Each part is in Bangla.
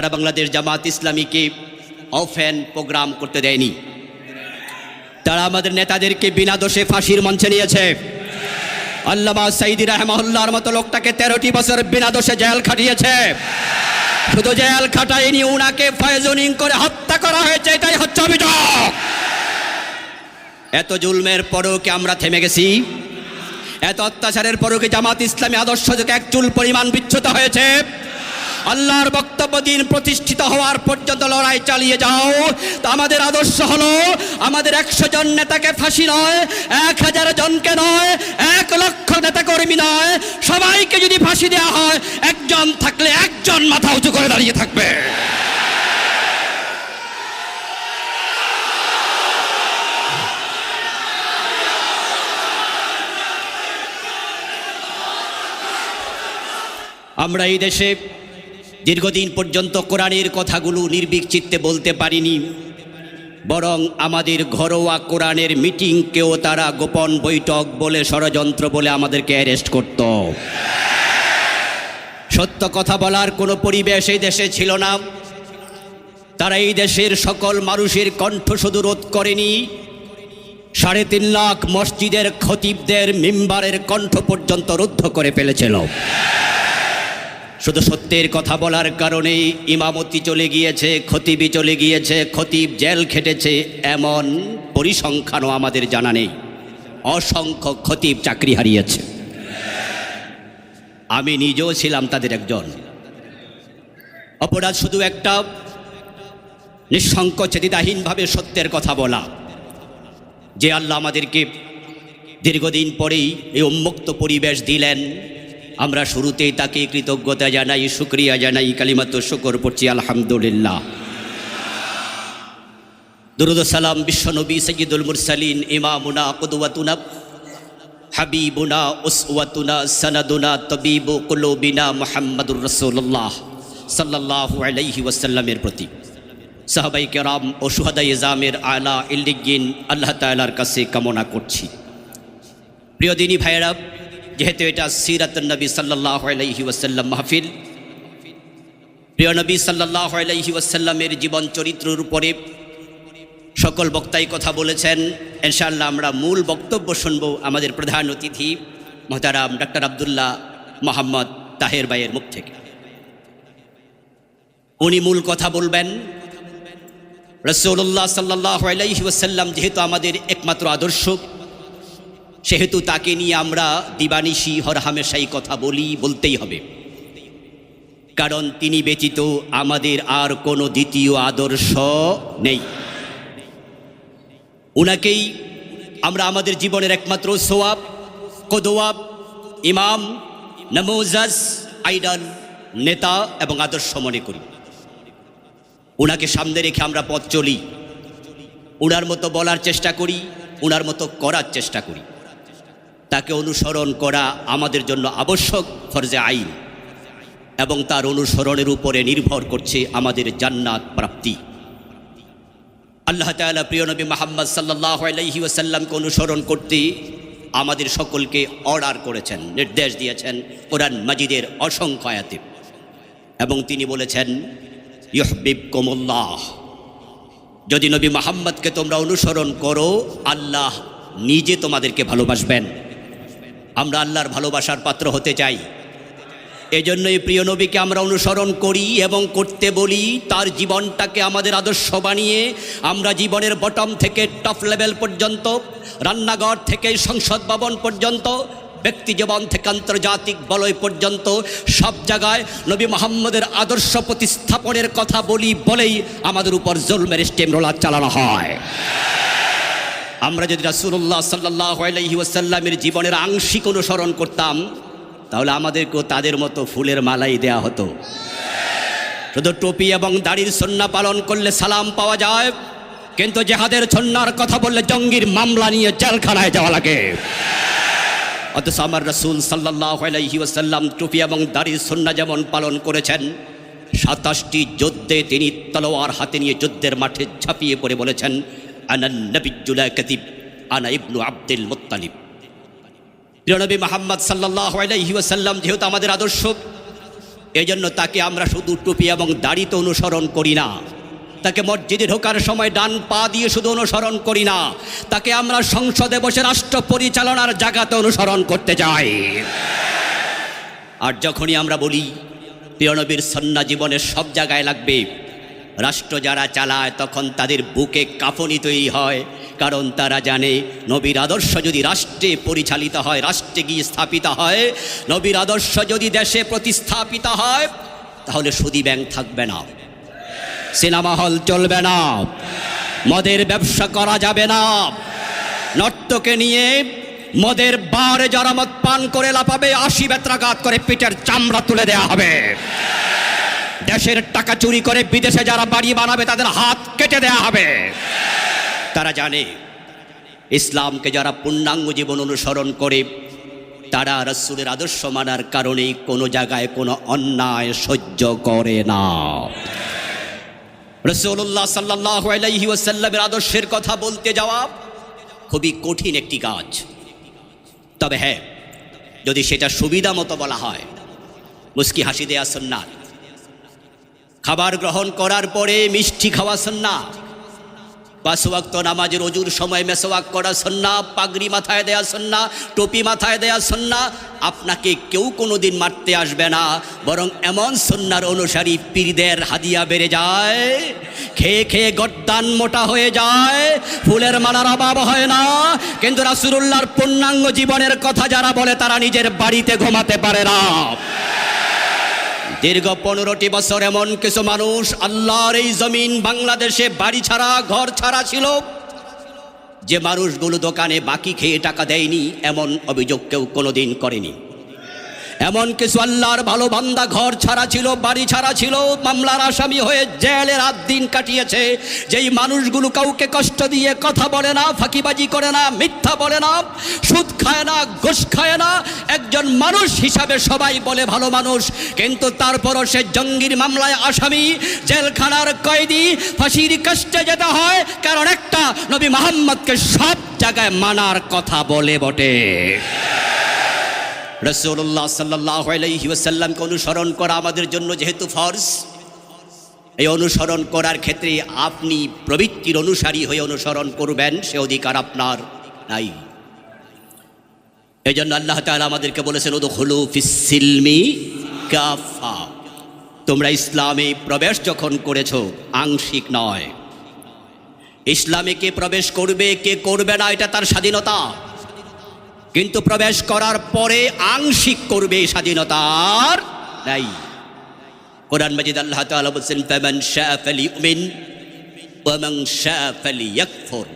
সারা বাংলাদেশ জামাত ইসলামীকে অফেন প্রোগ্রাম করতে দেয়নি। তারা আমাদের নেতাদেরকে বিনা দোষে ফাঁসির মঞ্চে নিয়েছে। আল্লামা সাইদি রাহমাহুল্লাহর মতো লোকটাকে 13টি বছর বিনা দোষে জেল খাটিয়েছে। শুধু জেল খাটায়নি, উনাকে পয়জনিং করে হত্যা করা হয়েছে। এটাই হচ্ছে অভিযোগ। এত জুলমের পরেও কি আমরা থেমে গেছি? এত অত্যাচারের পরেও কি জামাত ইসলামী আদর্শ থেকে এক চুল পরিমাণ বিচ্যুত হয়েছে? আল্লাহর বক্তব্য দিন প্রতিষ্ঠিত হওয়ার পর্যন্ত লড়াই চালিয়ে যাও। তো আমাদের আদর্শ হলো আমাদের 100 জন নেতাকে ফাঁসি নয়, 1000 জনকে নয়, 1 লক্ষ নেতা কর্মী নয়, সবাইকে যদি ফাঁসি দেওয়া হয়, একজন থাকলে একজন মাথা উঁচু করে দাঁড়িয়ে থাকবে। আমরা এই দেশে দীর্ঘদিন পর্যন্ত কোরআনের কথাগুলো নির্ভীক চিত্তে বলতে পারিনি, বরং আমাদের ঘরোয়া কোরআনের মিটিংকেও তারা গোপন বৈঠক বলে, ষড়যন্ত্র বলে আমাদেরকে অ্যারেস্ট করত। সত্য কথা বলার কোনো পরিবেশ এই দেশে ছিল না। তারা এই দেশের সকল মানুষের কণ্ঠ শুধু রোধ করেনি, 3.5 লাখ মসজিদের খতিবদের মিম্বারের কণ্ঠ পর্যন্ত রুদ্ধ করে ফেলেছিল। শুধু সত্যের কথা বলার কারণেই ইমামতি চলে গিয়েছে, খতিবি চলে গিয়েছে, খতিব জেল খেটেছে, এমন পরিসংখ্যানও আমাদের জানা নেই। অসংখ্য খতিব চাকরি হারিয়েছে। আমি নিজেও ছিলাম তাদের একজন। অপরাধ শুধু একটা, নিঃসংকোচে দ্বিধাহীনভাবে সত্যের কথা বলা। যে আল্লাহ আমাদেরকে দীর্ঘদিন পরেই এই উন্মুক্ত পরিবেশ দিলেন, আমরা শুরুতেই তাকে কৃতজ্ঞতা জানাই, শুকরিয়া জানাই, কালিমাত শুকর পড়ছি আলহামদুলিল্লাহ। দুরুদ সালাম বিশ্বনবী সৈয়দুল মুরসালিন ইমামুনা কুদওয়াতুনা হাবিবুনা উসওয়াতুনা সানাদুনা তবিবু কুলুবিনা মুহাম্মাদুর রাসূলুল্লাহ সাল্লাল্লাহু আলাইহি ওয়াসাল্লামের প্রতি, সাহাবায়ে কেরাম ও শুহাদায়ে জামের আলা ইল্লিগিন আল্লাহ তাআলার কাছে কামনা করছি। প্রিয় দিনী ভাইয়েরা, যেহেতু এটা সিরাতুন নবী সাল্লাল্লাহু আলাইহি ওয়াসাল্লাম মাহফিল, প্রিয় নবী সাল্লাল্লাহু আলাইহি ওয়াসাল্লামের জীবন চরিত্রের উপরে সকল বক্তাই কথা বলেছেন। ইনশাআল্লাহ আমরা মূল বক্তব্য শুনব আমাদের প্রধান অতিথি মুহতারাম ডক্টর আব্দুল্লাহ মোহাম্মদ তাহের ভাইয়ের মুখ থেকে। উনি মূল কথা বলবেন। রাসূলুল্লাহ সাল্লাল্লাহু আলাইহি ওয়াসাল্লাম যেহেতু আমাদের একমাত্র আদর্শ, সেহেতু তাকে নিয়ে আমরা দিবানিশি হরহামেশাই কথা বলতেই হবে, কারণ তিনি ব্যতীত আমাদের আর কোনো দ্বিতীয় আদর্শ নেই। উনাকেই আমরা আমাদের জীবনের একমাত্র সোয়াব, কদওয়া, ইমাম, নমুজাজ, আইডল, নেতা এবং আদর্শ মনে করি। উনাকে সামনে রেখে আমরা পথ চলি, উনার মতো বলার চেষ্টা করি, উনার মতো করার চেষ্টা করি। তাকে অনুসরণ করা আমাদের জন্য আবশ্যক, ফরজে আইন, এবং তার অনুসরণের উপরে নির্ভর করছে আমাদের জান্নাত প্রাপ্তি। আল্লাহ তাআলা প্রিয় নবী মুহাম্মদ সাল্লাল্লাহু আলাইহি ওয়াসাল্লামকে অনুসরণ করতে আমাদের সকলকে অর্ডার করেছেন, নির্দেশ দিয়েছেন কোরআন মাজিদের অসংখ্য আয়াতে, এবং তিনি বলেছেন ইউহিব্বুকুমুল্লাহ, যদি নবী মুহাম্মদকে তোমরা অনুসরণ করো, আল্লাহ নিজে তোমাদেরকে ভালোবাসবেন। আমরা আল্লাহর ভালোবাসার পাত্র হতে চাই। এজন্যই প্রিয় নবীকে আমরা অনুসরণ করি এবং করতে বলি। তার জীবনটাকে আমাদের আদর্শ বানিয়ে আমরা জীবনের বটম থেকে টপ লেভেল পর্যন্ত, রান্নাঘর থেকে সংসদ ভবন পর্যন্ত, ব্যক্তি জীবন থেকে আন্তর্জাতিক বলয় পর্যন্ত সব জায়গায় নবী মুহাম্মদের আদর্শ প্রতিস্থাপনের কথা বলেই আমাদের উপর জুলমের স্টেম রোলার চালানো হয়। আমরা যদি রাসূলুল্লাহ সাল্লাল্লাহু আলাইহি ওয়াসাল্লামের জীবনের আংশিক অনুসরণ করতাম, তাহলে আমাদেরকেও তাদের মতো ফুলের মালাই দেয়া হতো। শুধু টুপি এবং দাড়ির সুন্নাহ পালন করলে সালাম পাওয়া যায়, কিন্তু জিহাদের সুন্নাহর কথা বললে জঙ্গির মামলা নিয়ে জেলখানায় যাওয়া লাগে। অথচ আমার রাসূল সাল্লাল্লাহু আলাইহি ওয়াসাল্লাম টুপি এবং দাড়ির সুন্নাহ যেমন পালন করেছেন, 27টি যুদ্ধে তিনি তলোয়ার হাতে নিয়ে যুদ্ধের মাঠে ঝাঁপিয়ে পড়ে বলেছেন, আনান নবিয়্যুল কাযিব, আনা ইবনু আব্দুল মুত্তালিব। প্রিয় নবী মুহাম্মদ সাল্লাল্লাহু আলাইহি ওয়াসাল্লাম যেহেতু আমাদের আদর্শ, এজন্য তাকে আমরা শুধু টুপি এবং দাড়িতে অনুসরণ করি না, তাকে মসজিদে ঢোকার সময় ডান পা দিয়ে শুধু অনুসরণ করি না, তাকে আমরা সংসদে বসে রাষ্ট্র পরিচালনার জায়গাতে অনুসরণ করতে যাই। আর যখনই আমরা বলি প্রিয় নবীর সুন্নাহ জীবনের সব জায়গায় লাগবে, রাষ্ট্র যারা চালায় তখন তাদের বুকে কাঁপুনি তৈরি হয়, কারণ তারা জানে নবীর আদর্শ যদি রাষ্ট্রে পরিচালিত হয়, রাষ্ট্রে গিয়ে স্থাপিত হয়, নবীর আদর্শ যদি দেশে প্রতিস্থাপিত হয়, তাহলে সুদী ব্যাংক থাকবে না, সিনেমা হল চলবে না, মদের ব্যবসা করা যাবে না, নর্তকে নিয়ে মদের বারে যারা মদ পান করে লাফাবে 80 বেত্রাঘাত করে পিঠের চামড়া তুলে দেয়া হবে। দেশের টাকা চুরি করে বিদেশে যারা বাড়ি বানাবে তাদের হাত কেটে দেয়া হবে। তারা জানে ইসলামকে যারা পূর্ণাঙ্গ জীবন অনুসরণ করে তারা রাসূলের আদর্শ মানার কারণে কোনো জায়গায় কোনো অন্যায় সহ্য করে না। রাসূলুল্লাহ সাল্লাল্লাহু আলাইহি ওয়াসাল্লামের আদর্শের কথা বলতে যাওয়া খুবই কঠিন একটি কাজ। তবে হ্যাঁ, যদি সেটা সুবিধা মতো বলা হয়, মুস্কি হাসি দেয়া সুন্নাত, খাবার গ্রহণ করার পরে মিষ্টি খাওয়া সুন্নাত, 5 ওয়াক্ত নামাজের ওযুর সময় মেসওয়াক করা সুন্নাত, পাগড়ি মাথায় দেয়া সুন্নাত, টুপি মাথায় দেয়া সুন্নাত। আপনাকে কেউ কোনোদিন মারতে আসবে না, বরং এমন সুন্নার অনুসারী পীরদের হাদিয়া বেড়ে যায়, খেয়ে খেয়ে গর্দান মোটা হয়ে যায়, ফুলের মালার অভাব হয় না। কিন্তু রাসূলুল্লাহর পূর্ণাঙ্গ জীবনের কথা যারা বলে তারা নিজের বাড়িতে ঘুমাতে পারে না। দীর্ঘ 15টি বছর এমন কিছু মানুষ আল্লাহর এই জমিন বাংলাদেশে বাড়ি ছাড়া ঘর ছাড়া ছিল, যে মানুষগুলো দোকানে বাকি খেয়ে টাকা দেয়নি এমন অভিযোগ কেউ কোনোদিন করেনি। এমন কিছু আল্লাহর ভালো বান্দা ঘর ছাড়া ছিল, বাড়ি ছাড়া ছিল, মামলার আসামি হয়ে জেলে রাত দিন কাটিয়েছে। যেই মানুষগুলো কাউকে কষ্ট দিয়ে কথা বলে না, ফাঁকিবাজি করে না, মিথ্যা বলে না, সুদ খায় না, ঘুষ খায় না, একজন মানুষ হিসাবে সবাই বলে ভালো মানুষ, কিন্তু তারপরও সে জঙ্গির মামলায় আসামি, জেলখানার কয়েদি, ফাঁসির কষ্টে যেতে হয়, কারণ একটা নবী মুহাম্মদকে সব জায়গায় মানার কথা বলে বটে। রাসূলুল্লাহ সাল্লাল্লাহু আলাইহি ওয়াসাল্লামকে অনুসরণ করা আমাদের জন্য যেহেতু ফরজ, এই অনুসরণ করার ক্ষেত্রে আপনি প্রবৃত্তির অনুসারী হয়ে অনুসরণ করবেন সে অধিকার আপনার নাই। এই জন্য আল্লাহ তাআলা আমাদেরকে বলেছেন উদখুলু ফিস সিলমি কাফা, তোমরা ইসলামে প্রবেশ যখন করেছো আংশিক নয়। ইসলামে কে প্রবেশ করবে কে করবে না এটা তার স্বাধীনতা, কিন্তু প্রবেশ করার পরে আংশিক করবে স্বাধীনতার নাই। কোরআন মাজিদ আল্লাহ তাআলা বলেছেন ফামান শাআ ফালিউমিন ওয়া মান শাআ ফালিয়াকফুর,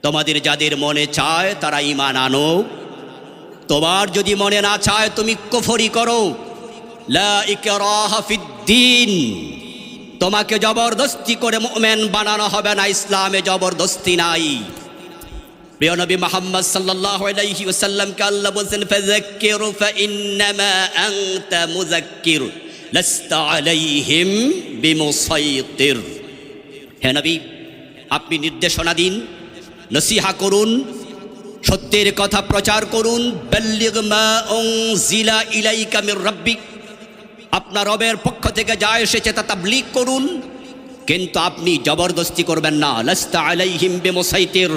তোমাদের যাদের মনে চায় তারা ঈমান আনো, তোমার যদি মনে না চায় তুমি কুফরি করো। লা ইকরাহা ফিদ্দীন, তোমাকে জবরদস্তি করে মুমিন বানানো হবে না, ইসলামে জবরদস্তি নাই। প্রিয় নবী মুহাম্মদ সাল্লাল্লাহু আলাইহি ওয়াসাল্লামকে আল্লাহ বলেন ফাযাক্কির ফাইন্নামা আনতা মুযাক্কির লাস্তা আলাইহিম বিমুসাইতির। হে নবী, আপনি নির্দেশনা দিন, নসিহা করুন, সত্যের কথা প্রচার করুন। বাল্লিগ মা উনজিলা ইলাইকা মির রাব্বিক, আপনার রবের পক্ষ থেকে যা এসেছে তা তাবলীগ করুন, কিন্তু আপনি জবরদস্তি করবেন না। লাস্তা আলাইহিম বিমুসাইতির,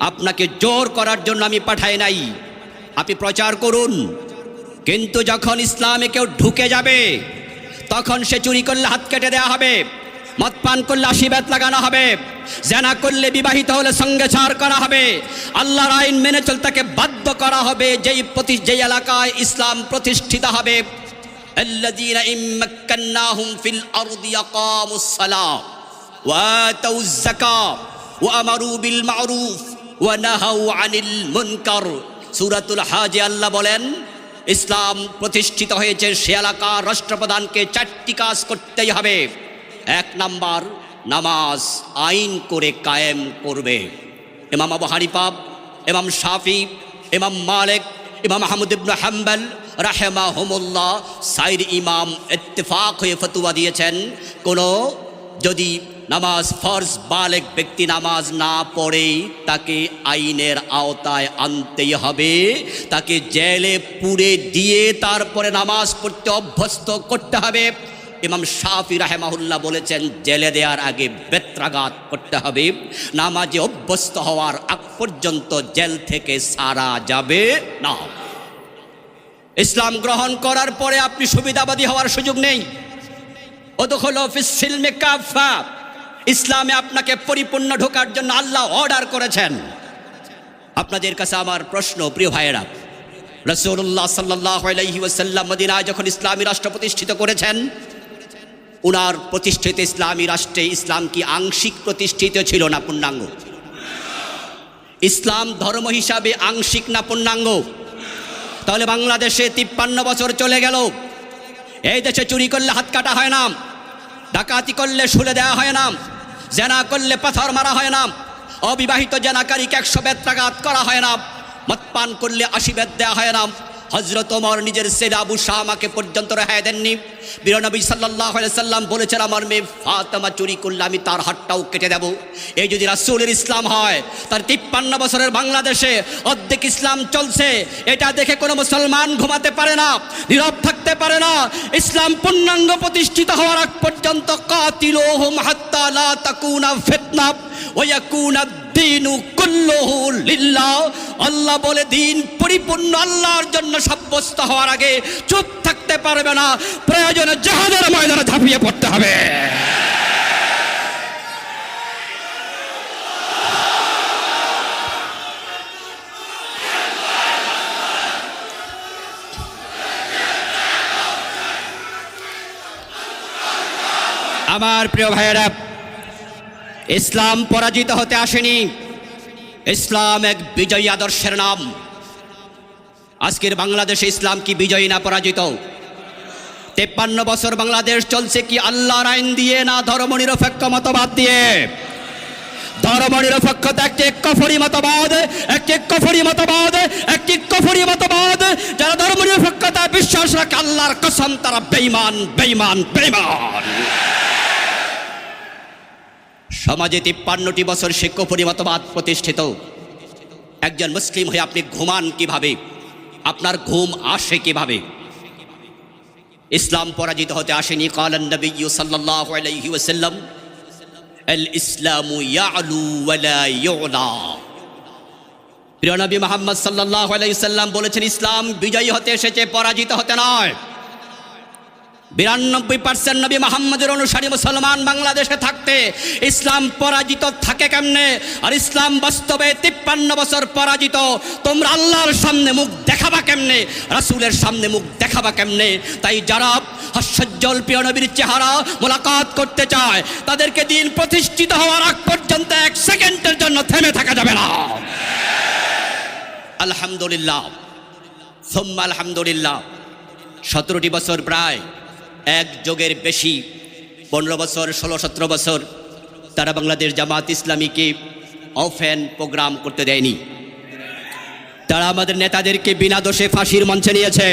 আপনাকে জোর করার জন্য আমি পাঠাই নাই, আপনি প্রচার করুন। কিন্তু যখন ইসলামে কেউ ঢুকে যাবে তখন সে চুরি করলে হাত কেটে দেওয়া হবে, মদ পান করলে 80 বেত লাগানো হবে, জেনা করলে বিবাহিত হলে সঙ্গে ছাড় করা হবে, আল্লাহর আইন মেনে চলতে তাকে বাধ্য করা হবে। যেই এলাকায় ইসলাম প্রতিষ্ঠিত হবে, আল্লাযীনা ইম্মাক্কান্নাহুম ফিল আরদি ইয়াকামুস সালাহ ওয়া আতাউয যাকাত ওয়া আমারু বিল মা'রুফ ওয়া নাহাউ আনিল মুনকার। সূরাতুল হাজে আল্লাহ বলেন ইসলাম প্রতিষ্ঠিত হয়েছে সে এলাকার রাষ্ট্রপ্রধানকে 4টি কাজ করতেই হবে। 1 নাম্বার, নামাজ আইন করে কায়েম করবে। ইমাম আবু হানিফা, ইমাম শাফি, ইমাম মালিক, ইমাম আহমদ ইবনে হাম্বল রাহিমাহুমুল্লাহ 4 ইমাম ইত্তেফাক হয়ে ফতোয়া দিয়েছেন, কোনো যদি নামাজ ফরজ, বালেগ ব্যক্তি নামাজ না পড়েই তাকে আইনের আওতায় আনতেই হবে, তাকে জেলে পুরে দিয়ে তারপরে নামাজ পড়তে অভ্যস্ত করতে হবে। ইমাম শাফি রাহেমাহুল্লাহ বলেছেন জেলে দেওয়ার আগে বেত্রাঘাত করতে হবে, নামাজে অভ্যস্ত হওয়ার আগ পর্যন্ত জেল থেকে ছাড়া যাবে না। ইসলাম গ্রহণ করার পরে আপনি সুবিধাবাদী হওয়ার সুযোগ নেই। ওদখুলু ফিস সিলমি কাফা, ইসলামে আপনাকে পরিপূর্ণ ঢোকার জন্য আল্লাহ অর্ডার করেছেন। আপনাদের কাছে আমার প্রশ্ন, প্রিয় ভাইয়েরা, রাসূলুল্লাহ সাল্লাল্লাহু আলাইহি ওয়াসাল্লাম মদিনায় যখন ইসলামী রাষ্ট্র প্রতিষ্ঠিত করেছেন, উনার প্রতিষ্ঠিত ইসলামী রাষ্ট্রে ইসলাম কি আংশিক প্রতিষ্ঠিত ছিল না পূর্ণাঙ্গ? ইসলাম ধর্ম হিসাবে আংশিক না পূর্ণাঙ্গ? তাহলে বাংলাদেশে 53 বছর চলে গেল, এই দেশে চুরি করলে হাত কাটা হয় না, ডাকাতি করলে শুলে দেওয়া হয় না, জেনা করলে পাথর মারা হয় না, অবিবাহিত জেনাকারীকে 100 বেত্রাঘাত করা হয় না, মদ পান করলে 80 বেত দেওয়া হয় না। হযরত ওমর নিজের ছেলে আবু শামাকে পর্যন্ত রেহাই দেননি। প্রিয় নবী সাল্লাল্লাহু আলাইহি সাল্লাম বলেছেন আমার মেয়ে ফাতেমা চুরি করলে আমি তার হাতটাও কেটে দেব। এই যদি রাসূলের ইসলাম হয়, তার 53 বছরের বাংলাদেশে অর্ধেক ইসলাম চলছে, এটা দেখে কোনো মুসলমান ঘুমাতে পারে না, নীরব থাকতে পারে না। ইসলাম পূর্ণাঙ্গ প্রতিষ্ঠিত হওয়ার আগ পর্যন্ত কাতিলুহুম হাত্তা লা তাকুনা ফিতনা ওয়া ইয়াকুনা দ্বীনু কুল্লুহু লিল্লাহ। আল্লাহ বলে দিন পরিপূর্ণ আল্লাহর জন্য সাব্যস্ত হওয়ার আগে চুপ থাকতে পারবে না, প্রয়োজনে জিহাদের ময়দানে ঝাঁপিয়ে পড়তে হবে। আমার প্রিয় ভাইয়েরা, ইসলাম পরাজিত হতে আসেনি, ইসলাম এক বিজয়ী আদর্শের নাম। আজকের বাংলাদেশে ইসলাম কি বিজয়ী না পরাজিত? 53 বছর বাংলাদেশ চলছে কি আল্লাহর আইন দিয়ে না ধর্মনিরপেক্ষ মতবাদ দিয়ে? ধর্মনিরপেক্ষতা একটি কুফরি মতবাদ, একটি কুফরি মতবাদ, একটি কুফরি মতবাদ। যারা ধর্মনিরপেক্ষতা বিশ্বাস রাখে আল্লাহর কসম তারা বেঈমান, বেঈমান, বেঈমান। সমাজে 53টি বছর সে কুফরি মতবাদ প্রতিষ্ঠিত। একজন মুসলিম হয়ে আপনি ঘুমান কিভাবে? আপনার ঘুম আসে কিভাবে? ইসলাম পরাজিত হতে আসেনি। কালান নবী সাল্লাল্লাহু আলাইহি ওয়াসাল্লাম আল ইসলামু ইয়ালু ওয়া লা ইউলা। প্রিয় নবী মুহাম্মদ সাল্লাল্লাহু আলাইহি ওয়াসাল্লাম বলেছেন ইসলাম বিজয়ী হতে এসেছে, পরাজিত হতে নয়। 92% নবী মুহাম্মদের অনুসারী মুসলমান বাংলাদেশে থাকতে ইসলাম পরাজিত থাকে কেমনে? আর ইসলাম বাস্তবে 53 বছর পরাজিত। তোমরা আল্লাহর সামনে মুখ দেখাবা কেমনে? রাসূলের সামনে মুখ দেখাবা কেমনে? তাই যারা হাস্যজ্জ্বল প্রিয় নবীর চেহারা মোলাকাত করতে চায়, তাদেরকে দিন প্রতিষ্ঠিত হওয়ার আগ পর্যন্ত 1 সেকেন্ডের জন্য থেমে থাকা যাবে না। আলহামদুলিল্লাহ, সুম্মা আলহামদুলিল্লাহ। 17টি বছর, প্রায় এক যুগের বেশি, 15 বছর, 16-17 বছর তারা বাংলাদেশ জামাত ইসলামীকে অফেন প্রোগ্রাম করতে দেয়নি। তারা আমাদের নেতাদেরকে বিনা দোষে ফাঁসির মঞ্চে নিয়েছে।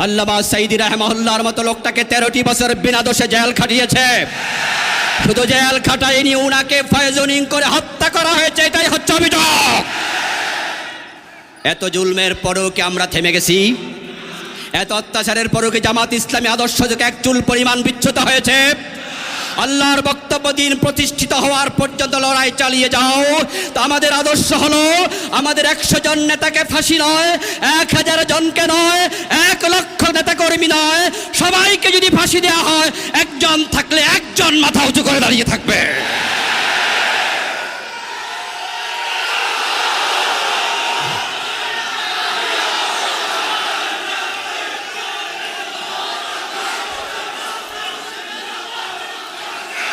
আল্লামা সাঈদী রাহিমাহুল্লাহর মতো লোকটাকে 13টি বছর বিনা দোষে জেল খাটিয়েছে। শুধু জেল খাটায়নি, উনাকে পয়জনিং করে হত্যা করা হয়েছে। এটাই হচ্ছে অভিযোগ। এত জুলমের পরেও কি আমরা থেমে গেছি? এত অত্যাচারের পরেও কি জামাত ইসলামী আদর্শ থেকে এক চুল পরিমাণ বিচ্যুত হয়েছে? আল্লাহর বক্তব্য দিন প্রতিষ্ঠিত হওয়ার পর্যন্ত লড়াই চালিয়ে যাও। তো আমাদের আদর্শ হলো আমাদের 100 জন নেতাকে ফাঁসি নয়, 1000 জনকে নয়, 1 লক্ষ নেতা কর্মী নয়, সবাইকে যদি ফাঁসি দেওয়া হয়, একজন থাকলে একজন মাথা উঁচু করে দাঁড়িয়ে থাকবে।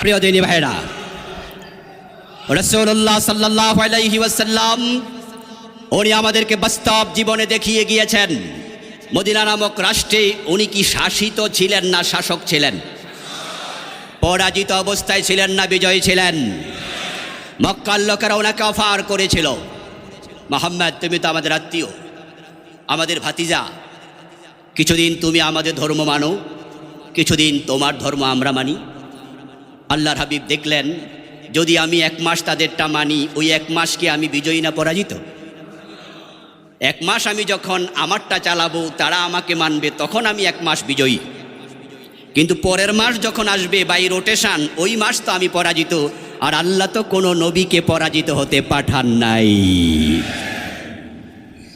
প্রিয় দিনী ভাইরা, রাসূলুল্লাহ সাল্লাল্লাহু আলাইহি ওয়াসাল্লাম উনি আমাদেরকে বাস্তব জীবনে দেখিয়ে গিয়েছেন। মদিনা নামক রাষ্ট্রে উনি কি শাসিত ছিলেন না শাসক ছিলেন? পরাজিত অবস্থায় ছিলেন না বিজয়ী ছিলেন? মক্কার লোকেরা ওনাকে অফার করেছিল, মুহাম্মদ তুমি তো আমাদের আত্মীয়, আমাদের ভাতিজা, কিছুদিন তুমি আমাদের ধর্ম মানো, কিছুদিন তোমার ধর্ম আমরা মানি। আল্লাহর হাবিব দেখলেন যদি আমি 1 মাস তাদেরটা মানি, ওই 1 মাস কি আমি বিজয়ী না পরাজিত? 1 মাস আমি যখন আমারটা চালাবো, তারা আমাকে মানবে, তখন আমি 1 মাস বিজয়ী। কিন্তু পরের মাস যখন আসবে বাই রোটেশন, ওই মাস তো আমি পরাজিত। আর আল্লাহ তো কোনো নবীকে পরাজিত হতে পাঠান নাই।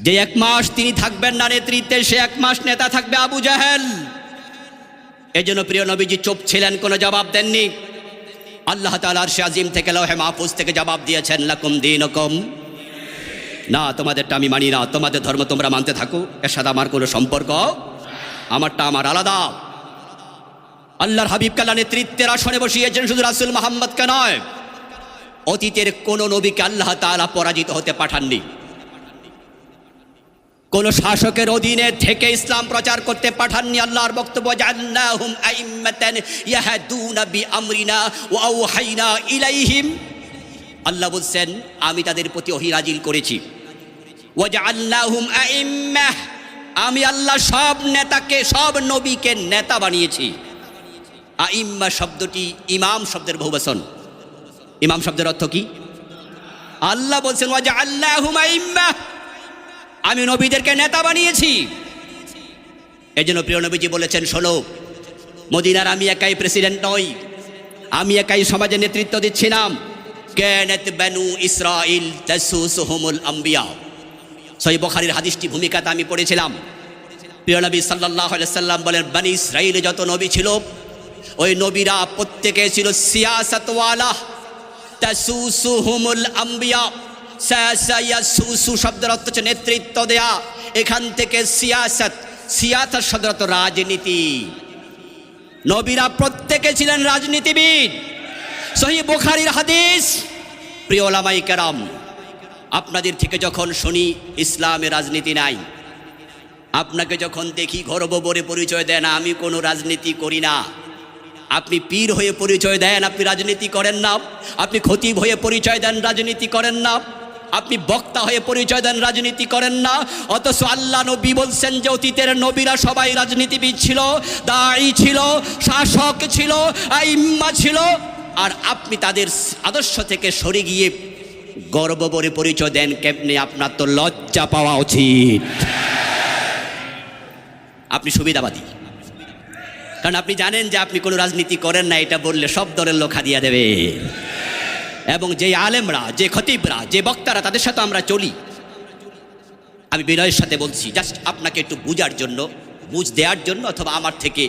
যে 1 মাস তিনি থাকবেন না নেতৃত্বে, সে 1 মাস নেতা থাকবে আবু জাহেল। এই জন্য প্রিয় নবীজি চুপ ছিলেন, কোনো জবাব দেননি। আল্লাহ তাআলা আরশে আজিম থেকে লৌহে মাহফুজ থেকে জবাব দিয়েছেন, লাকুম দীনুকুম, না তোমাদেরটা আমি মানি না, তোমাদের ধর্ম তোমরা মানতে থাকো, এর সাথে আমার কোনো সম্পর্ক, আমারটা আমার আলাদা। আল্লাহর হাবিবকে আল্লাহ নেতৃত্বের আসনে বসিয়েছেন, শুধু রাসূল মুহাম্মদকে নয়, অতীতের কোন নবীকে আল্লাহ তাআলা পরাজিত হতে পাঠাননি। কোন শাসকের অধীনে থেকে ইসলাম প্রচার করতে পাঠাননি। আল্লাহর বক্তব্য, জাআলনাহুম আইম্মাতান ইয়াহদুনা বিআমরিনা ওয়া আওহাইনা ইলাইহিম। আল্লাহ বলছেন আমি তাদের প্রতি ওহী নাজিল করেছি। ওয়া জাআলনাহুম আইম্মাহ, আমি আল্লাহ সব নেতাকে, সব নবীকে নেতা বানিয়েছি। আইম্মা শব্দটি ইমাম শব্দের বহুবচন। ইমাম শব্দের অর্থ কি? আল্লাহ বলছেন ওয়া জাআলনাহুম আইম্মাহ, আমি নবীদেরকে নেতা বানিয়েছি। এই জন্য প্রিয় নবীজি বলেছেন, শোনো, মদিনার আমি একাই প্রেসিডেন্ট নই, আমি একাই সমাজের নেতৃত্ব দিচ্ছি না। কানাত বানু ইসরাইল তাসুসুহুমুল আম্বিয়া। সহিহ বুখারীর হাদিসটি ভূমিকাতে আমি পড়েছিলাম। প্রিয় নবী সাল্লাল্লাহু আলাইহি সাল্লাম বলেন, বনি ইসরাইলে যত নবী ছিল, ওই নবীরা প্রত্যেকে ছিল সিয়াসাতওয়ালা। তাসুসুহুমুল আম্বিয়া, সিয়াসু শব্দের অর্থ হচ্ছে নেতৃত্ব দেয়া। এখান থেকে সিয়াসত, সিয়াসত শব্দের অর্থ রাজনীতি। নবীরা প্রত্যেকে ছিলেন রাজনীতিবিদ। সহিহ বুখারীর হাদিস। প্রিয় ওলামায়ে কেরাম, আপনাদের থেকে যখন শুনি ইসলামে রাজনীতি নাই, আপনাকে যখন দেখি গর্বভরে পরিচয় দেন আমি কোনো রাজনীতি করি না, আপনি পীর হয়ে পরিচয় দেন আপনি রাজনীতি করেন না, আপনি খতিব হয়ে পরিচয় দেন রাজনীতি করেন না, আপনি বক্তা হয়ে পরিচয় দেন রাজনীতি করেন না, অথচ আল্লাহ নবী বলছেন যে অতীতের নবীরা সবাই রাজনীতিবিদ ছিল, দাঈ ছিল, শাসক ছিল, আইম্মা ছিল, আর আপনি তাদের আদর্শ থেকে সরে গিয়ে গর্বভরে পরিচয় দেন কেমনে? আপনার তো লজ্জা পাওয়া উচিত। আপনি সুবিধাবাদী, কারণ আপনি জানেন যে আপনি কোনো রাজনীতি করেন না, এটা বললে সব দলের লোক হাদিয়া দেবে। এবং যে আলেমরা, যে খতিবরা, যে বক্তারা, তাদের সাথে আমরা চলি। আমি বিনয়ের সাথে বলছি, জাস্ট আপনাকে একটু বুঝার জন্য, বুঝ দেওয়ার জন্য, অথবা আমার থেকে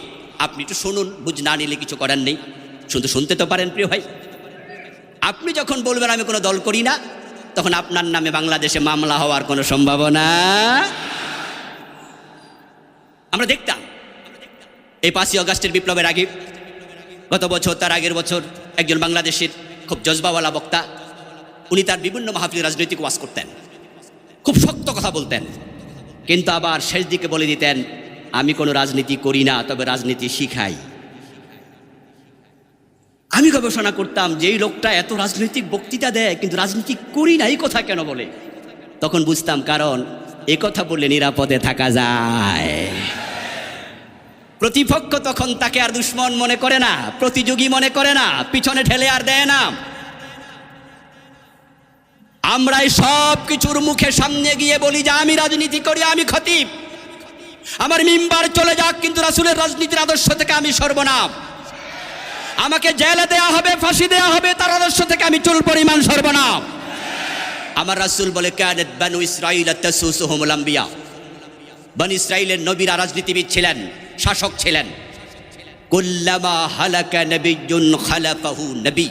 আপনি একটু শুনুন, বুঝ না নিলে কিছু করার নেই, শুধু শুনতে তো পারেন। প্রিয় ভাই, আপনি যখন বলবেন আমি কোনো দল করি না, তখন আপনার নামে বাংলাদেশে মামলা হওয়ার কোনো সম্ভাবনা। আমরা দেখতাম এই 5ই আগস্টের বিপ্লবের আগে, গত বছর, তার আগের বছর, একজন বাংলাদেশের খুব জজবাওয়ালা বক্তা, উনি তার বিভিন্ন মাহফিলে রাজনৈতিক ওয়াজ করতেন, খুব শক্ত কথা বলতেন, কিন্তু আবার শেষ দিকে বলে দিতেন আমি কোনো রাজনীতি করি না, তবে রাজনীতি শিখাই। আমি গবেষণা করতাম যে এই লোকটা এত রাজনৈতিক বক্তৃতা দেয় কিন্তু রাজনীতি করি না, এই কথা কেন বলে? তখন বুঝতাম, কারণ এই কথা বললে নিরাপদে থাকা যায়। প্রতিপক্ষ তখন তাকে আর দুশ্মন মনে করে না, প্রতিযোগী মনে করে না, পিছনে ঠেলে আর দেয় না। আমরাই সব কিছুর মুখে সামনে গিয়ে বলি যে আমি রাজনীতি করি, আমি খতিব, আমার মিম্বার চলে যাক, কিন্তু রাসূলের রাজনীতির আদর্শ থেকে আমি সর্বনাম। আমাকে জেলে দেয়া হবে, ফাঁসি দেয়া হবে, তার আদর্শ থেকে আমি চুল পরিমাণ সর্বনাম। আমার রাসূল বলে, কানাত বানু ইসরাইল তাসুসুহুমুল আম্বিয়া। বনি ইসরাইলের নবীরা রাজনীতিবিদ ছিলেন, শাসক ছিলেন। কুল্লামা হালাকা নবিয়্যুন খালাফাহু নবী,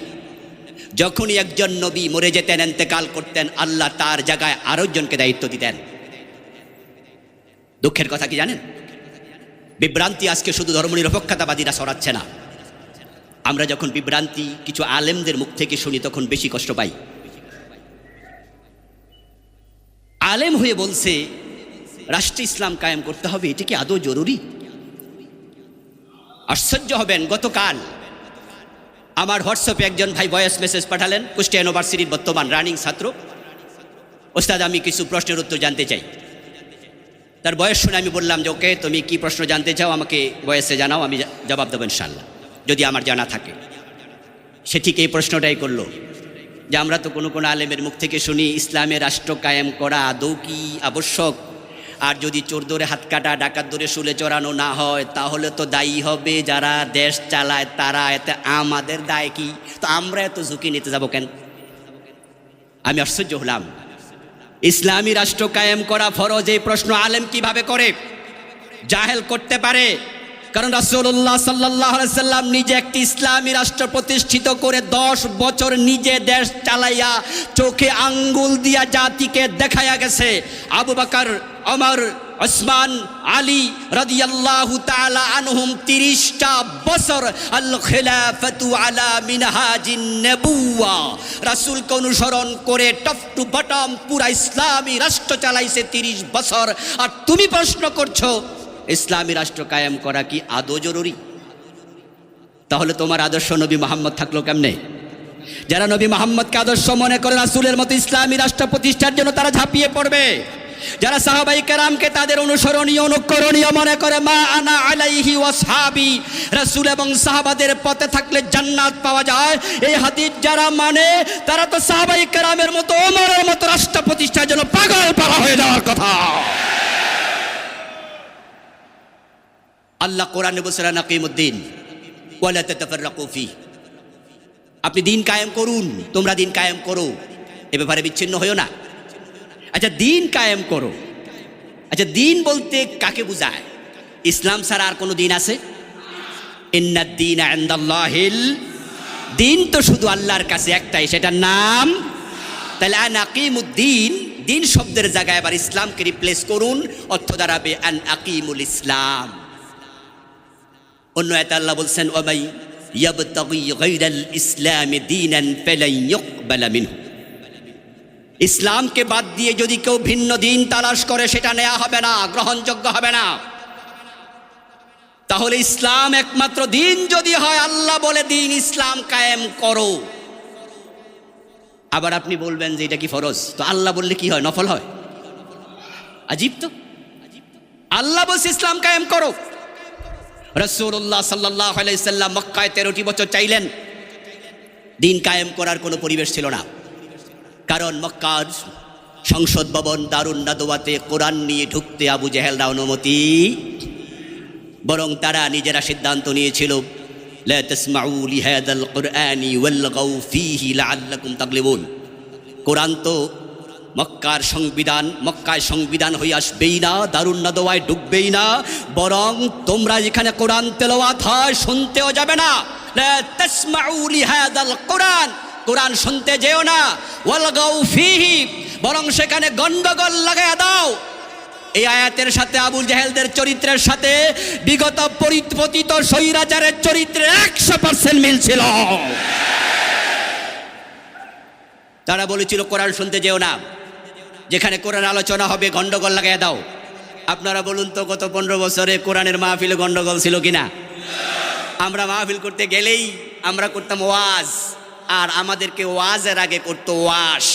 যখনই একজন নবী মরে যেতেন, ইন্তেকাল করতেন, আল্লাহ তার জায়গায় আরো একজনকে দায়িত্ব দিতেন। দুঃখের কথা কি জানেন? বিভ্রান্তি আজকে শুধু ধর্মনিরপেক্ষতাবাদীরা ছড়াচ্ছে না, আমরা যখন বিভ্রান্তি কিছু আলেমদের মুখ থেকে শুনি তখন বেশি কষ্ট পাই। আলেম হয়ে বলছে রাষ্ট্র ইসলাম কায়েম করতে হবে, এটা কি আদৌ জরুরি? আশ্চর্য হবেন, গতকাল আমার হোয়াটসঅ্যাপে একজন ভাই ভয়েস মেসেজ পাঠালেন, কুষ্টিয়া ইউনিভার্সিটির বর্তমান রানিং ছাত্র। ওস্তাদ, আমি কিছু প্রশ্নের উত্তর জানতে চাই। তার বয়স শুনে আমি বললাম যে ওকে, তুমি কি প্রশ্ন জানতে চাও আমাকে ভয়েসে জানাও, আমি জবাব দেবো ইনশাআল্লাহ, যদি আমার জানা থাকে। সে ঠিক এই প্রশ্নটাই করলো যে আমরা তো কোনো কোনো আলেমের মুখ থেকে শুনি ইসলামের রাষ্ট্র কায়েম করা আদৌ কি আবশ্যক, আর যদি চোর ধরে হাত কাটা ডাকাত ধরে শুলে চড়ানো না হয় তাহলে তো দায়ী হবে যারা দেশ চালায় তারা, এতে আমাদের দায় কি? তো আমরা এত ঝুঁকি নিতে যাব কেন? আমি আশ্চর্য হলাম। ইসলামী রাষ্ট্র কায়েম করা ফরজ, এই প্রশ্ন আলেম কিভাবে করে? জাহেল করতে পারে, কারণ রাসূলুল্লাহ সাল্লাল্লাহু আলাইহি সাল্লাম নিজে একটি ইসলামী রাষ্ট্র প্রতিষ্ঠিত করে 10 বছর নিজে দেশ চালাইয়া চোখে আঙ্গুল দিয়া জাতিকে দেখাইয়া গেছে। আবু বকর, ওমর, ওসমান, আলী রাদিয়াল্লাহু তাআলা আনহুম 30টা বছর আল খিলাফাতু আলা মিনহাজিন নবুওয়া, রাসূলকে অনুসরণ করে টপ টু বটম পুরা ইসলামী রাষ্ট্র চালাইছে 30 বছর। আর তুমি প্রশ্ন করছো ইসলামী রাষ্ট্র কায়েম করা কি আদৌ জরুরি? তাহলে তোমার আদর্শ নবী মুহাম্মদ থাকলো কেমনে? যারা নবী মুহাম্মদকে আদর্শ মনে করে রাসূলের মতো ইসলামী রাষ্ট্র প্রতিষ্ঠার জন্য তারা ঝাঁপিয়ে পড়বে। যারা সাহাবাই কেরামকে তাদের অনুসরণীয় অনুকরণীয় মনে করে, মা আনা আলাইহি ওয়াসহাবি, রাসূল এবং সাহাবাদের পথে থাকলে জান্নাত পাওয়া যায়, এই হাদিস যারা মানে তারা তো সাহাবাই কেরামের মতো ওমরের মতো রাষ্ট্র প্রতিষ্ঠার জন্য পাগল পারা হয়ে যাওয়ার কথা। আল্লাহ কোরআনে বলেছেন আকিমুদ্দিন ওয়ালা তাতাফাররাকু ফি, আপনি দিন কায়েম করুন, তোমরা দিন কায়েম করো, এ ব্যাপারে বিচ্ছিন্ন হইও না। আচ্ছা দিন কায়েম করো, আচ্ছা দিন বলতে কাকে বোঝায়? ইসলাম ছাড়া আর কোনো দিন আছে? ইন্নাদ দীনা ইনদাল্লাহিল, দিন তো শুধু আল্লাহর কাছে একটাই, সেটার নাম। তাহলে আন আকিমুদ্দিন, দিন শব্দের জায়গায় আবার ইসলামকে রিপ্লেস করুন, অর্থ দাঁড়াবে আন আকিমুল ইসলাম। অন্য আয়াতে আল্লাহ বলছেন ওয়ামাই ইয়াবতাগি গায়রাল ইসলামি দীনান ফালান ইউকবালা মিনহু, ইসলামকে বাদ দিয়ে যদি কেউ ভিন্ন দিন তালাশ করে সেটা নেওয়া হবে না, গ্রহণযোগ্য হবে না। তাহলে ইসলাম একমাত্র দিন যদি হয়, আল্লাহ বলে দিন ইসলাম কায়েম করো। আবার আপনি বলবেন যে এটা কি ফরজ? তো আল্লাহ বললে কি হয়? নফল হয়? আজীব তো। আল্লাহ বলছে ইসলাম কায়েম করো। রাসূলুল্লাহ সাল্লাল্লাহু আলাইহি সাল্লাম মক্কায় 13টি বছর চাইলেন, দিন কায়েম করার কোনো পরিবেশ ছিল না। কারণ মক্কার সংসদ ভবন দারুন নাদওয়াতে কোরআন নিয়ে ঢুকতে আবু জেহেলরা অনুমতি, বরং তারা নিজেরা সিদ্ধান্ত নিয়েছিল লা তাসমাউ লিহাদাল কুরআনি ওয়ালগাউ ফীহি লাআল্লাকুম তাগলিবুন। কোরআন তো মক্কার সংবিধান, মক্কায় সংবিধান হয়ে আসবেই না, দারুন নাদওয়ায় ঢুকবেই না, বরং তোমরা যেখানে কোরআন তেলাওয়াত হয় শুনতেও যাবে না। লা তাসমাউ লিহাদাল কুরআন, কোরআন শুনতে যেও না। ওয়ালগাউ ফীহি, বরং সেখানে গন্ডগোল লাগায়া দাও। এই আয়াতের সাথে আবু জেহেলদের চরিত্রের সাথে বিগত পতিত স্বৈরাচারের চরিত্রের 100% মিল ছিল। তারা বলেছিল কোরআন শুনতে যেও না, যেখানে কোরআন আলোচনা হবে গন্ডগোল লাগায়া দাও। আপনারা বলুন তো গত 15 বছরে কোরআনের মাহফিলে গন্ডগোল ছিল কিনা? আমরা মাহফিল করতে গেলেই আমরা করতাম ওয়াজ, আর আমাদেরকে ওয়াজের আগে করতো ওয়াশ।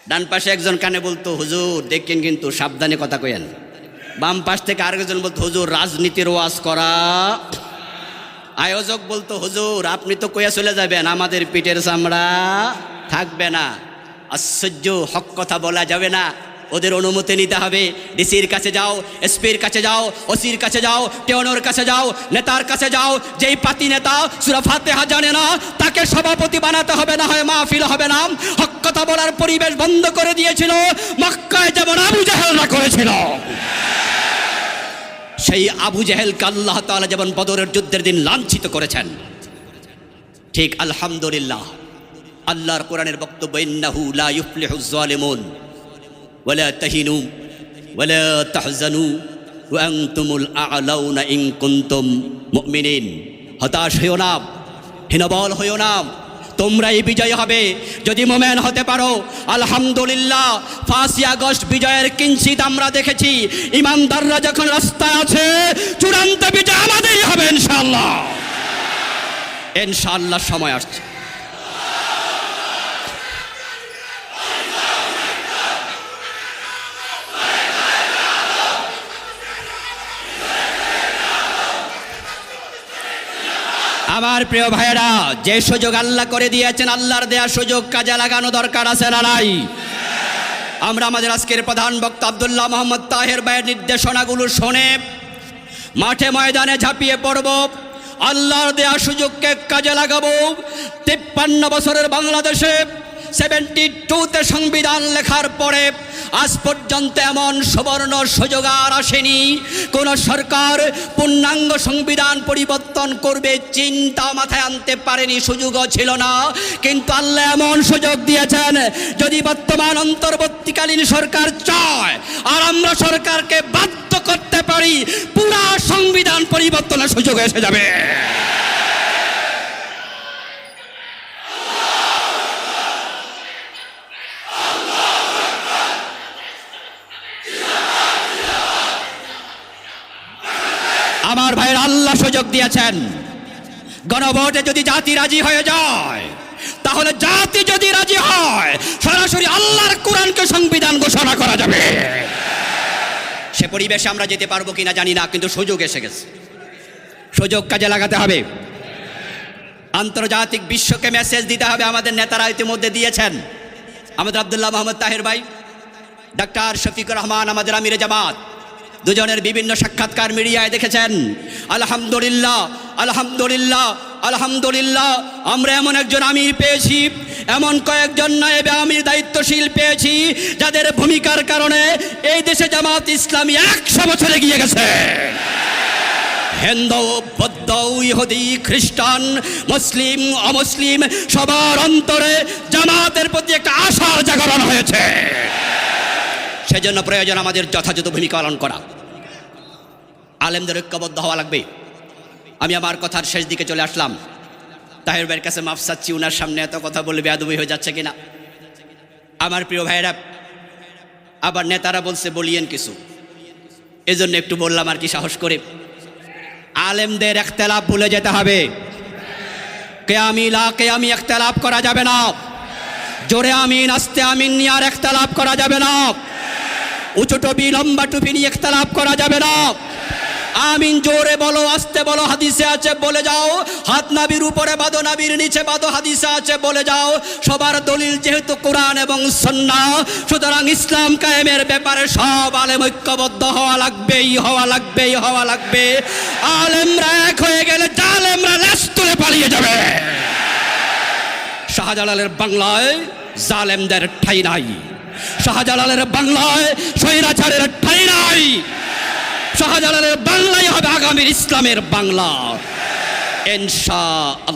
ডান পাশে একজন কানে বলতো হুজুর দেখেন কিন্তু সাবধানে কথা কইেন। বাম পাশ থেকে আরেকজন বলতো হুজুর রাজনীতির ওয়াজ করা। আয়োজক বলতো হুজুর আপনি তো কইয়া চলে যাবেন, আমাদের পিঠের চামড়া থাকবে না। আশ্চর্য, হক কথা বলা যাবে না, ওদের অনুমতি নিতে হবে। ডিসির কাছে যাও, এসপির কাছে যাও, ওসির কাছে যাও, টেওনোর কাছে যাও, নেতার কাছে যাও। যেই পাতি নেতা সূরা ফাতিহা জানে না তাকে সভাপতি বানাতে হবে, না হয় মাহফিল হবে না। হক কথা বলার পরিবেশ বন্ধ করে দিয়েছিল মক্কায়, যেমন আবু জেহেলরা করেছিল। সেই আবু জেহেলকে আল্লাহ তাআলা যেমন বদরের যুদ্ধের দিন লাঞ্ছিত করেছেন, ঠিক আলহামদুলিল্লাহ আল্লাহর কোরআনের বক্তব্য ইন্নাহু লা ইউফলিহুজ জালিমুন ওয়ালা তাহিনু ওয়ালা তাহজানু ওয়া আনতুমুল আ'লাউনা ইন কুনতুম মুমিনিন। হতাশ হইও না, হীনবল হইও না, তোমরাই বিজয় হবে যদি মুমিন হতে পারো। আলহামদুলিল্লাহ 5ই আগস্ট বিজয়ের কিঞ্চিত আমরা দেখেছি। ইমানদাররা যখন রাস্তায় আছে চূড়ান্ত বিজয় আমাদেরই হবে ইনশাআল্লাহ। ইনশাআল্লাহ সময় আসছে। আমার প্রিয় ভাইয়েরা, যে সুযোগ আল্লাহ করে দিয়েছেন, আল্লাহর দেয়া সুযোগ কাজে লাগানো দরকার আছে না নাই? আমরা আমাদের আজকের প্রধান বক্তা আব্দুল্লাহ মোহাম্মদ তাহের ভাইয়ের নির্দেশনাগুলো শুনে মাঠে ময়দানে ঝাঁপিয়ে পড়ব, আল্লাহর দেয়া সুযোগকে কাজে লাগাবো। 53 বছরের বাংলাদেশে 72তে সংবিধান লেখার পরে আজ পর্যন্ত এমন সুবর্ণ সুযোগ আর আসেনি। কোন সরকার পূর্ণাঙ্গ সংবিধান পরিবর্তন করবে চিন্তা মাথায় আনতে পারেনি, সুযোগও ছিল না। কিন্তু আল্লাহ এমন সুযোগ দিয়েছেন, যদি বর্তমান অন্তর্বর্তীকালীন সরকার চায় আর আমরা সরকারকে বাধ্য করতে পারি, পুরা সংবিধান পরিবর্তনের সুযোগ এসে যাবে। আমার ভাইয়ের, আল্লাহ সুযোগ দিয়েছেন। গণভোটে যদি জাতি রাজি হয়ে যায়, তাহলে জাতি যদি রাজি হয়, সরাসরি আল্লাহর কোরআনকে সংবিধান ঘোষণা করা যাবে। সে পরিবেশে আমরা যেতে পারবো কিনা জানি না, কিন্তু সুযোগ এসে গেছে। সুযোগ কাজে লাগাতে হবে। আন্তর্জাতিক বিশ্বকে মেসেজ দিতে হবে। আমাদের নেতারা ইতিমধ্যে দিয়েছেন। আমাদের আব্দুল্লাহ মোহাম্মদ তাহের ভাই, ডাক্তার শফিকুর রহমান, আমাদের আমিরে জামাত, দুজনের বিভিন্ন সাক্ষাৎকার মিডিয়ায় দেখেছেন। আলহামদুলিল্লাহ, আলহামদুলিল্লাহ, আলহামদুলিল্লাহ, আমরা এমন একজন আমির পেয়েছি, এমন কয়েকজন নায়েবে আমির দায়িত্বশীল পেয়েছি, যাদের ভূমিকার কারণে এই দেশে জামাত ইসলামী 100 বছর এগিয়ে গেছে। হিন্দু, বৌদ্ধ, ইহুদি, খ্রিস্টান, মুসলিম, অমুসলিম সবার অন্তরে জামাতের প্রতি একটা আশার জাগরণ হয়েছে। সেজন্য প্রয়োজন আমাদের যথাযথ ভূমিকা পালন করা। আলেমদের ঐক্যবদ্ধ হওয়া লাগবে। আমি আমার কথার শেষ দিকে চলে আসলাম। তাহের ভাইয়ের কাছে মাফ চাচ্ছি, উনার সামনে এত কথা বলে বেয়াদবি হয়ে যাচ্ছে কিনা। আমার প্রিয় ভাইয়েরা, আবার নেতারা বলছে বলিয়েন কিছু, এজন্য একটু বললাম আর কি, সাহস করে। আলেমদের ইখতিলাফ ভুলে যেতে হবে। কেয়ামি ইখতিলাফ করা যাবে না। জোরে আমিন, আস্তে আমিন নিয়ে আর ইখতিলাফ করা যাবে না। উঁচু টুপি লম্বা টুপি নিয়ে ইখতিলাফ করা যাবে না। আমিন জোরে বলো, আস্তে বলো, হাদিসে আছে বলে যাও। হাত নাবির উপরে বাঁধো, নাবির নিচে বাঁধো, হাদিসে আছে বলে যাও। সবার দলিল যেহেতু কোরআন এবং সুন্নাহ, সুতরাং ইসলাম কায়েমের ব্যাপারে সব আলেম ঐক্যবদ্ধ হওয়া লাগবেই, হওয়া লাগবেই, হওয়া লাগবে। আলেমরা এক হয়ে গেলে জালেমরা লেজ তুলে পালিয়ে যাবে। শাহজালালের বাংলায় জালেমদের ঠাঁই নাই। শাহজালালের বাংলায় স্বৈরাচারের ঠাঁই নাই। শাহজালালের বাংলায় হবে আগামীর ইসলামের বাংলা, ইনশাআল্লাহ।